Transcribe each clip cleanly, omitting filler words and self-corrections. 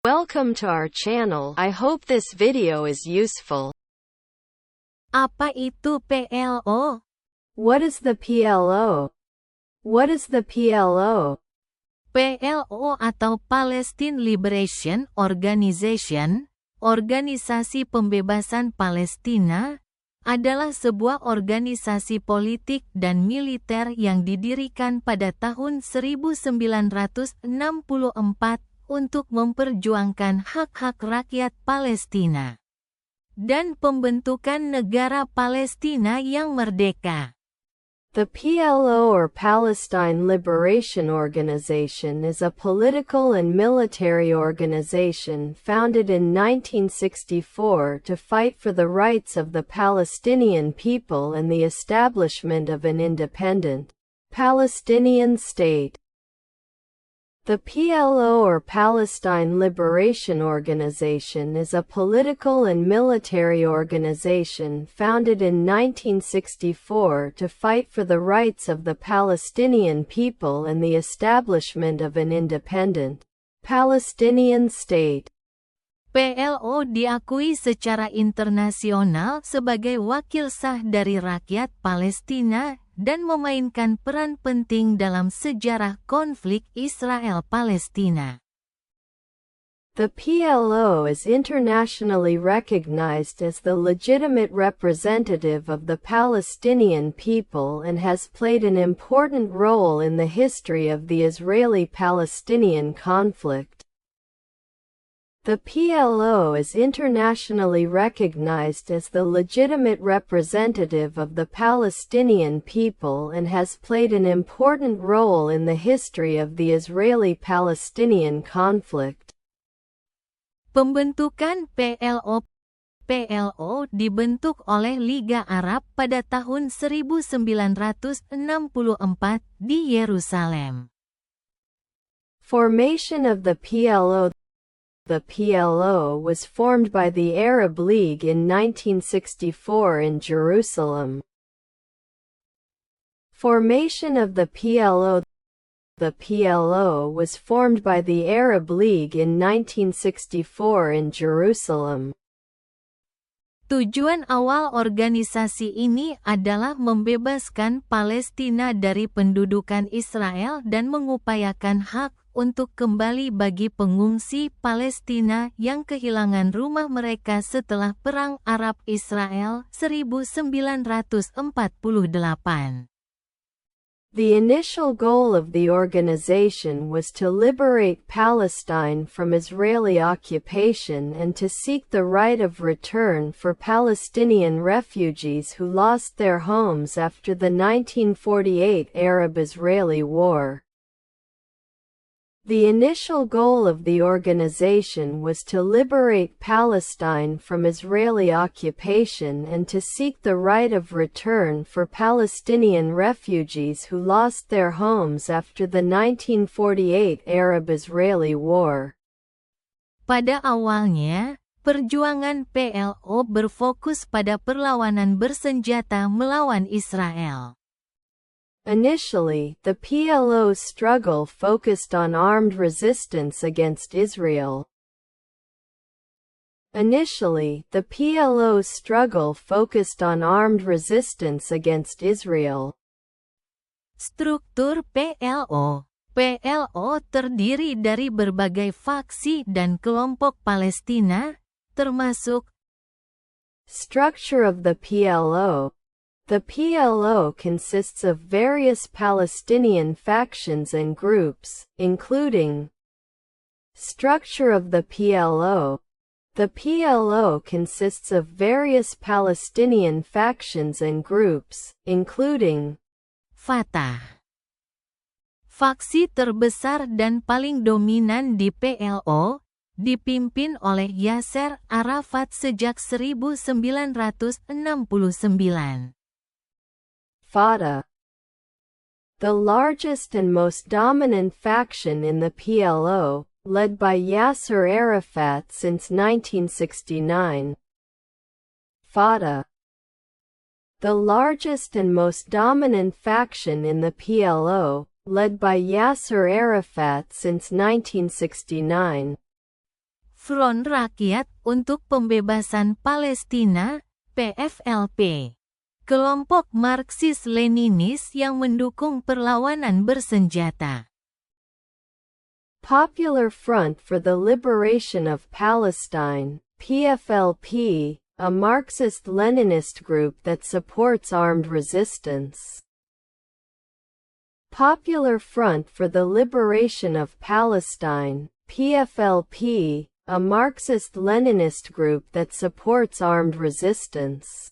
Welcome to our channel. I hope this video is useful. Apa itu PLO? What is the PLO? What is the PLO? PLO atau Palestine Liberation Organization, Organisasi Pembebasan Palestina, adalah sebuah organisasi politik dan militer yang didirikan pada tahun 1964 untuk memperjuangkan hak-hak rakyat Palestina dan pembentukan negara Palestina yang merdeka. The PLO or Palestine Liberation Organization is a political and military organization founded in 1964 to fight for the rights of the Palestinian people and the establishment of an independent Palestinian state. The PLO or Palestine Liberation Organization is a political and military organization founded in 1964 to fight for the rights of the Palestinian people and the establishment of an independent Palestinian state. PLO diakui secara internasional sebagai wakil sah dari rakyat Palestina dan memainkan peran penting dalam sejarah konflik Israel-Palestina. The PLO is internationally recognized as the legitimate representative of the Palestinian people and has played an important role in the history of the Israeli-Palestinian conflict. The PLO is internationally recognized as the legitimate representative of the Palestinian people and has played an important role in the history of the Israeli-Palestinian conflict. Pembentukan PLO dibentuk oleh Liga Arab pada tahun 1964 di Yerusalem. Formation of the PLO. The PLO was formed by the Arab League in 1964 in Jerusalem. Formation of the PLO. The PLO was formed by the Arab League in 1964 in Jerusalem. Tujuan awal organisasi ini adalah membebaskan Palestina dari pendudukan Israel dan mengupayakan hak untuk kembali bagi pengungsi Palestina yang kehilangan rumah mereka setelah Perang Arab-Israel 1948. The initial goal of the organization was to liberate Palestine from Israeli occupation and to seek the right of return for Palestinian refugees who lost their homes after the 1948 Arab-Israeli War. The initial goal of the organization was to liberate Palestine from Israeli occupation and to seek the right of return for Palestinian refugees who lost their homes after the 1948 Arab-Israeli War. Pada awalnya, perjuangan PLO berfokus pada perlawanan bersenjata melawan Israel. Initially, the PLO's struggle focused on armed resistance against Israel. Initially, the PLO's struggle focused on armed resistance against Israel. Struktur PLO terdiri dari berbagai faksi dan kelompok Palestina, termasuk Structure of the PLO. The PLO consists of various Palestinian factions and groups, including Structure of the PLO. The PLO consists of various Palestinian factions and groups, including Fatah. Faksi terbesar dan paling dominan di PLO, dipimpin oleh Yasser Arafat sejak 1969. Fatah. The largest and most dominant faction in the PLO, led by Yasser Arafat since 1969. Fatah. The largest and most dominant faction in the PLO, led by Yasser Arafat since 1969. Front Rakyat untuk Pembebasan Palestina, PFLP. Kelompok Marxis-Leninis yang mendukung perlawanan bersenjata. Popular Front for the Liberation of Palestine, PFLP, a Marxist-Leninist group that supports armed resistance. Popular Front for the Liberation of Palestine, PFLP, a Marxist-Leninist group that supports armed resistance.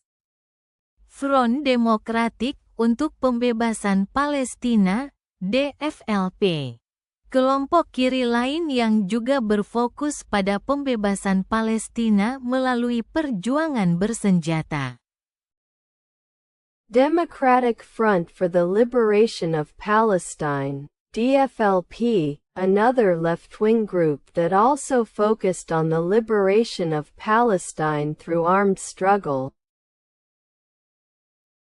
Front Demokratik untuk Pembebasan Palestina, DFLP. Kelompok kiri lain yang juga berfokus pada pembebasan Palestina melalui perjuangan bersenjata. Democratic Front for the Liberation of Palestine, DFLP, another left-wing group that also focused on the liberation of Palestine through armed struggle.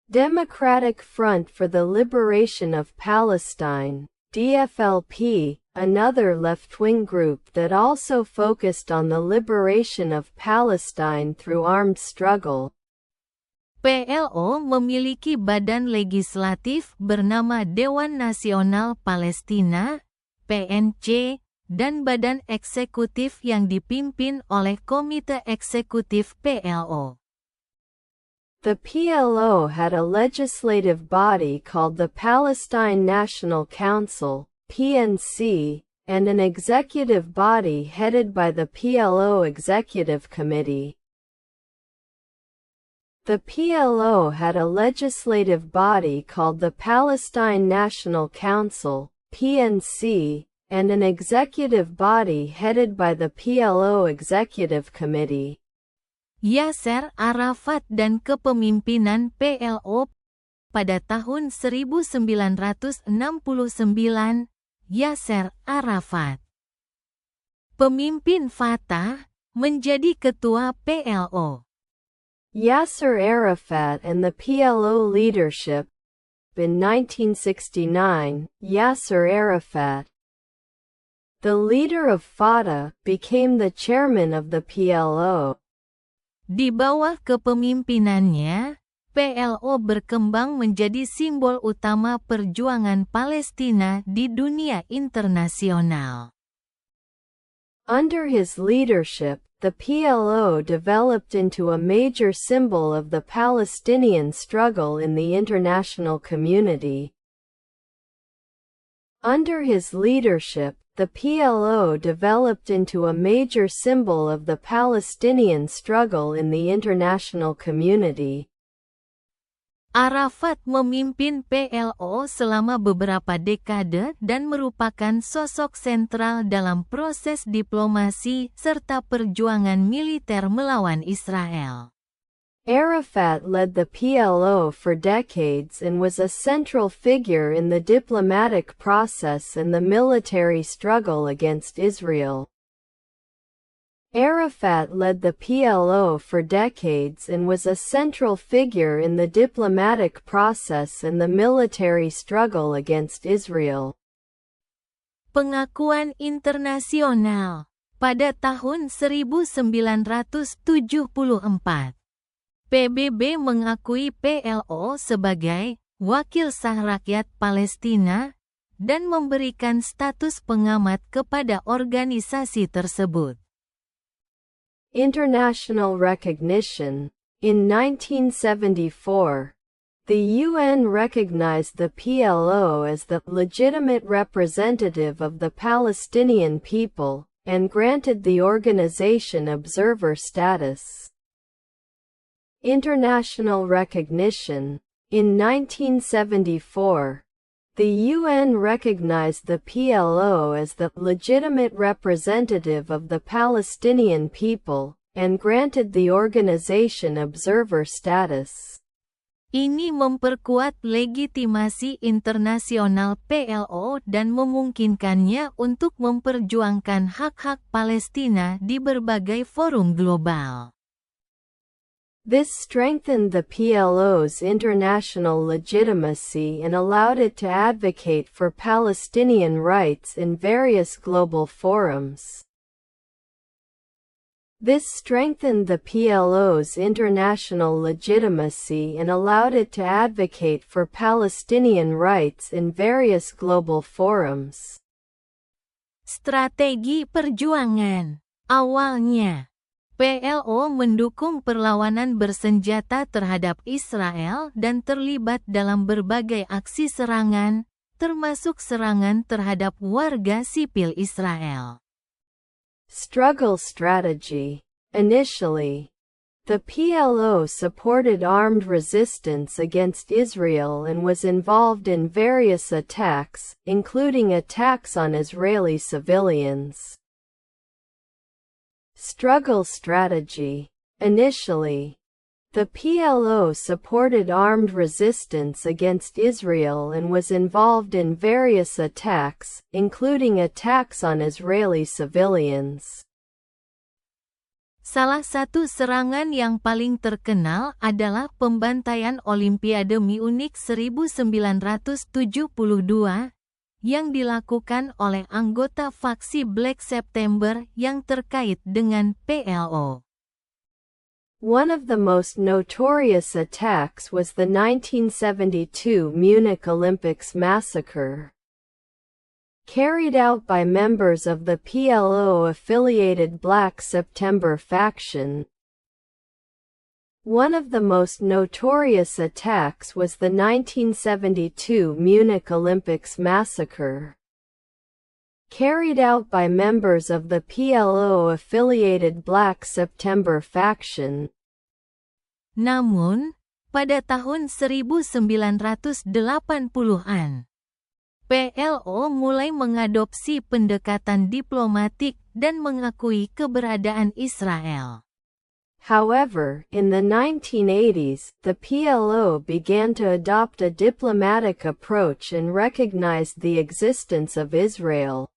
Democratic Front for the Liberation of Palestine, DFLP, another left-wing group that also focused on the liberation of Palestine through armed struggle. PLO memiliki badan legislatif bernama Dewan Nasional Palestina, PNC, dan badan eksekutif yang dipimpin oleh Komite Eksekutif PLO. The PLO had a legislative body called the Palestine National Council, PNC, and an executive body headed by the PLO Executive Committee. The PLO had a legislative body called the Palestine National Council, PNC, and an executive body headed by the PLO Executive Committee. Yasser Arafat dan kepemimpinan PLO. Pada tahun 1969, Yasser Arafat, pemimpin Fatah, menjadi ketua PLO. Yasser Arafat and the PLO leadership. In 1969, Yasser Arafat, the leader of Fatah, became the chairman of the PLO. Di bawah kepemimpinannya, PLO berkembang menjadi simbol utama perjuangan Palestina di dunia internasional. Under his leadership, the PLO developed into a major symbol of the Palestinian struggle in the international community. Under his leadership, the PLO developed into a major symbol of the Palestinian struggle in the international community. Arafat memimpin PLO selama beberapa dekade dan merupakan sosok sentral dalam proses diplomasi serta perjuangan militer melawan Israel. Arafat led the PLO for decades and was a central figure in the diplomatic process and the military struggle against Israel. Arafat led the PLO for decades and was a central figure in the diplomatic process and the military struggle against Israel. Pengakuan internasional. Pada tahun 1974, PBB mengakui PLO sebagai wakil sah rakyat Palestina dan memberikan status pengamat kepada organisasi tersebut. International recognition. In 1974, the UN recognized the PLO as the legitimate representative of the Palestinian people, and granted the organization observer status. International recognition. In 1974, the UN recognized the PLO as the legitimate representative of the Palestinian people, and granted the organization observer status. Ini memperkuat legitimasi internasional PLO dan memungkinkannya untuk memperjuangkan hak-hak Palestina di berbagai forum global. This strengthened the PLO's international legitimacy and allowed it to advocate for Palestinian rights in various global forums. This strengthened the PLO's international legitimacy and allowed it to advocate for Palestinian rights in various global forums. Strategi perjuangan. Awalnya, PLO mendukung perlawanan bersenjata terhadap Israel dan terlibat dalam berbagai aksi serangan, termasuk serangan terhadap warga sipil Israel. Struggle strategy. Initially, the PLO supported armed resistance against Israel and was involved in various attacks, including attacks on Israeli civilians. Struggle strategy. Initially, the PLO supported armed resistance against Israel and was involved in various attacks, including attacks on Israeli civilians. Salah satu serangan yang paling terkenal adalah pembantaian Olimpiade Munich 1972 yang dilakukan oleh anggota faksi Black September yang terkait dengan PLO. One of the most notorious attacks was the 1972 Munich Olympics massacre, carried out by members of the PLO-affiliated Black September faction. One of the most notorious attacks was the 1972 Munich Olympics massacre, carried out by members of the PLO-affiliated Black September faction. Namun, pada tahun 1980-an, PLO mulai mengadopsi pendekatan diplomatik dan mengakui keberadaan Israel. However, in the 1980s, the PLO began to adopt a diplomatic approach and recognized the existence of Israel.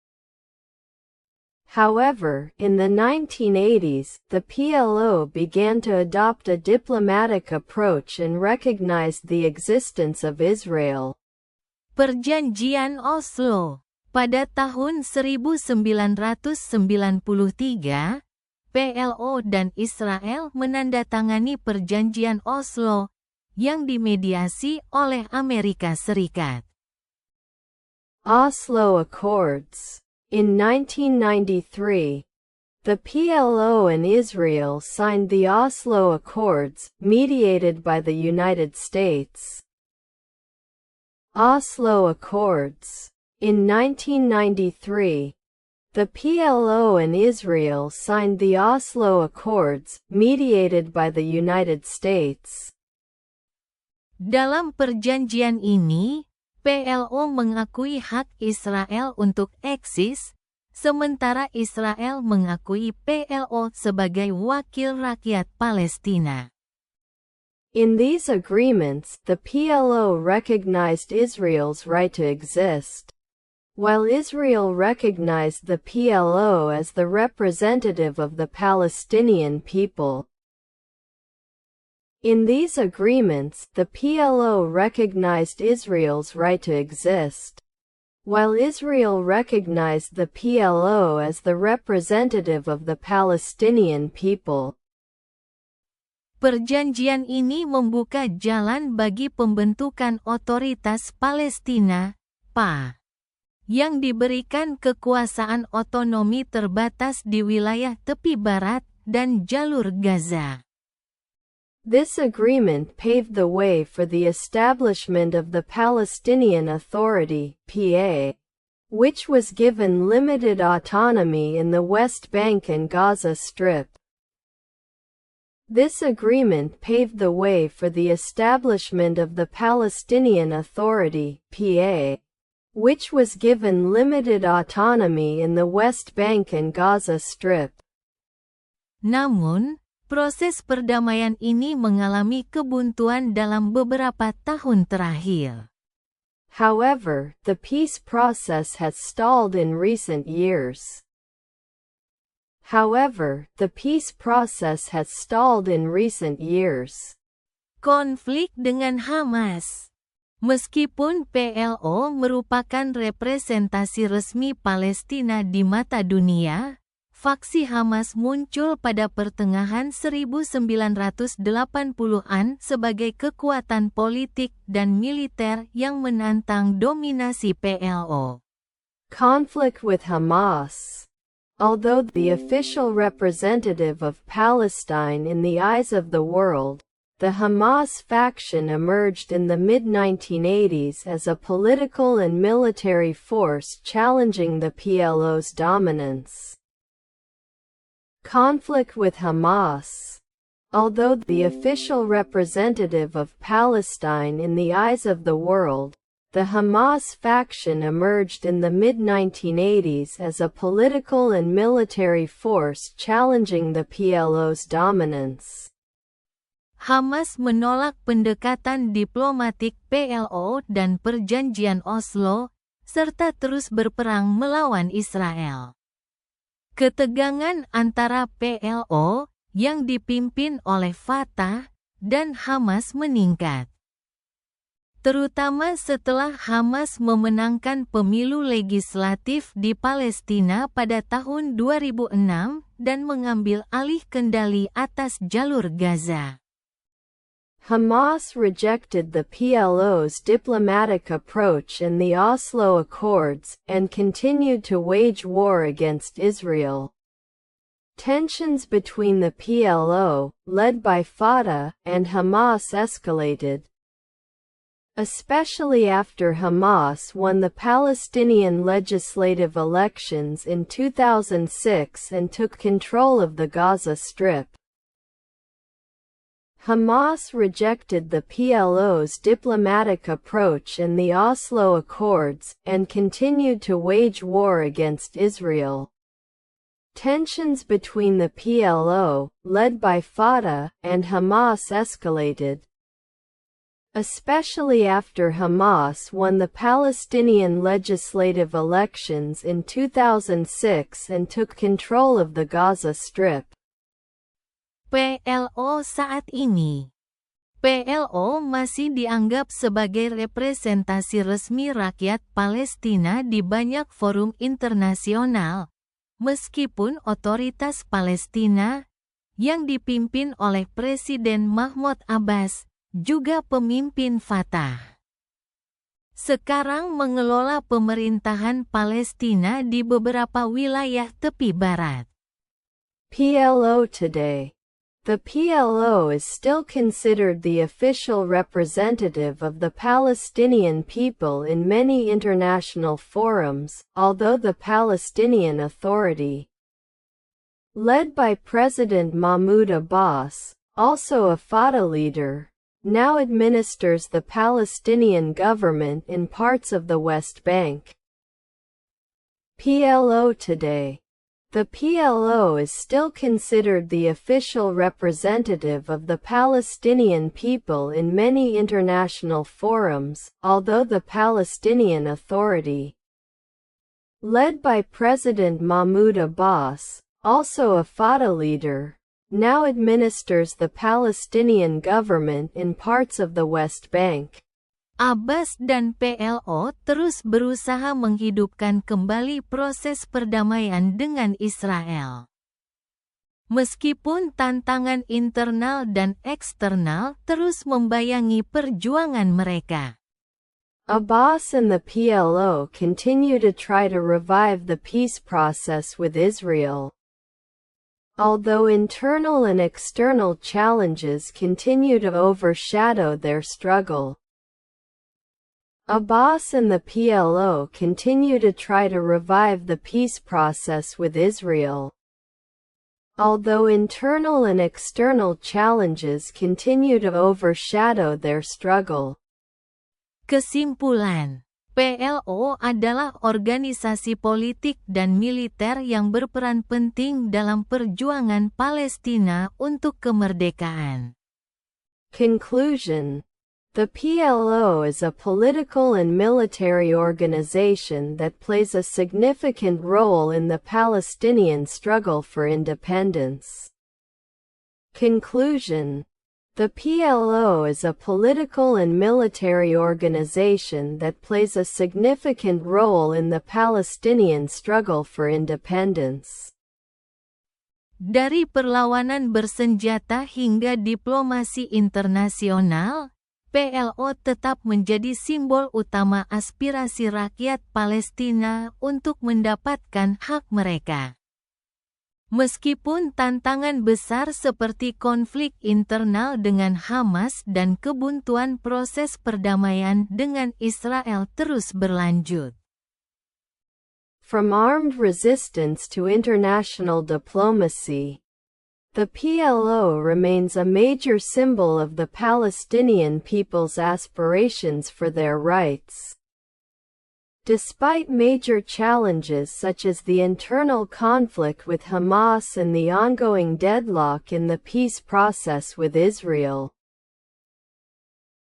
However, in the 1980s, the PLO began to adopt a diplomatic approach and recognized the existence of Israel. Perjanjian Oslo. Pada tahun 1993, PLO dan Israel menandatangani Perjanjian Oslo yang dimediasi oleh Amerika Serikat. Oslo Accords. In 1993, the PLO and Israel signed the Oslo Accords, mediated by the United States. Oslo Accords. In 1993, the PLO and Israel signed the Oslo Accords, mediated by the United States. Dalam perjanjian ini, PLO mengakui hak Israel untuk eksis, sementara Israel mengakui PLO sebagai wakil rakyat Palestina. In these agreements, the PLO recognized Israel's right to exist, while Israel recognized the PLO as the representative of the Palestinian people. In these agreements, the PLO recognized Israel's right to exist, while Israel recognized the PLO as the representative of the Palestinian people. Perjanjian ini membuka jalan bagi pembentukan Otoritas Palestina, PA, yang diberikan kekuasaan otonomi terbatas di wilayah tepi barat dan jalur Gaza. This agreement paved the way for the establishment of the Palestinian Authority, PA, which was given limited autonomy in the West Bank and Gaza Strip. This agreement paved the way for the establishment of the Palestinian Authority, PA, which was given limited autonomy in the West Bank and Gaza Strip. Namun, proses perdamaian ini mengalami kebuntuan dalam beberapa tahun terakhir. However, the peace process has stalled in recent years. Konflik dengan Hamas. Meskipun PLO merupakan representasi resmi Palestina di mata dunia, Faksi Hamas muncul pada pertengahan 1980-an sebagai kekuatan politik dan militer yang menantang dominasi PLO. Conflict with Hamas. Although the official representative of Palestine in the eyes of the world, the Hamas faction emerged in the mid-1980s as a political and military force challenging the PLO's dominance. Conflict with Hamas. Although the official representative of Palestine in the eyes of the world, the Hamas faction emerged in the mid-1980s as a political and military force challenging the PLO's dominance. Hamas menolak pendekatan diplomatik PLO dan Perjanjian Oslo, serta terus berperang melawan Israel. Ketegangan antara PLO, yang dipimpin oleh Fatah, dan Hamas meningkat. Terutama setelah Hamas memenangkan pemilu legislatif di Palestina pada tahun 2006 dan mengambil alih kendali atas jalur Gaza. Hamas rejected the PLO's diplomatic approach in the Oslo Accords, and continued to wage war against Israel. Tensions between the PLO, led by Fatah, and Hamas escalated, especially after Hamas won the Palestinian legislative elections in 2006 and took control of the Gaza Strip. Hamas rejected the PLO's diplomatic approach in the Oslo Accords, and continued to wage war against Israel. Tensions between the PLO, led by Fatah, and Hamas escalated, especially after Hamas won the Palestinian legislative elections in 2006 and took control of the Gaza Strip. PLO saat ini. PLO masih dianggap sebagai representasi resmi rakyat Palestina di banyak forum internasional, meskipun otoritas Palestina, yang dipimpin oleh Presiden Mahmud Abbas, juga pemimpin Fatah, sekarang mengelola pemerintahan Palestina di beberapa wilayah tepi barat. PLO today. The PLO is still considered the official representative of the Palestinian people in many international forums, although the Palestinian Authority, led by President Mahmoud Abbas, also a Fatah leader, now administers the Palestinian government in parts of the West Bank. PLO today. The PLO is still considered the official representative of the Palestinian people in many international forums, although the Palestinian Authority, led by President Mahmoud Abbas, also a Fatah leader, now administers the Palestinian government in parts of the West Bank. Abbas dan PLO terus berusaha menghidupkan kembali proses perdamaian dengan Israel. Meskipun tantangan internal dan eksternal terus membayangi perjuangan mereka. Abbas and the PLO continue to try to revive the peace process with Israel, although internal and external challenges continue to overshadow their struggle. Abbas and the PLO continue to try to revive the peace process with Israel, although internal and external challenges continue to overshadow their struggle. Kesimpulan, PLO adalah organisasi politik dan militer yang berperan penting dalam perjuangan Palestina untuk kemerdekaan. Conclusion. The PLO is a political and military organization that plays a significant role in the Palestinian struggle for independence. Conclusion. The PLO is a political and military organization that plays a significant role in the Palestinian struggle for independence. Dari perlawanan bersenjata hingga diplomasi internasional, PLO tetap menjadi simbol utama aspirasi rakyat Palestina untuk mendapatkan hak mereka. Meskipun tantangan besar seperti konflik internal dengan Hamas dan kebuntuan proses perdamaian dengan Israel terus berlanjut. From armed resistance to international diplomacy, the PLO remains a major symbol of the Palestinian people's aspirations for their rights. Despite major challenges such as the internal conflict with Hamas and the ongoing deadlock in the peace process with Israel.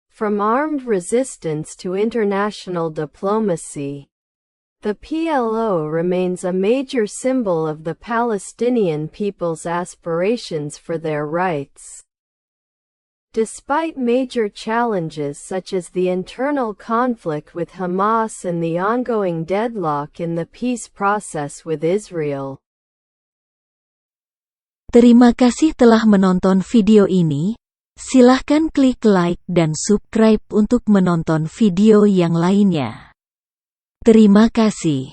From armed resistance to international diplomacy, the PLO remains a major symbol of the Palestinian people's aspirations for their rights. Despite major challenges such as the internal conflict with Hamas and the ongoing deadlock in the peace process with Israel. Terima kasih telah menonton video ini. Silahkan klik like dan subscribe untuk menonton video yang lainnya. Terima kasih.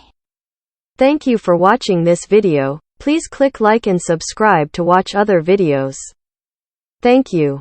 Thank you for watching this video. Please click like and subscribe to watch other videos. Thank you.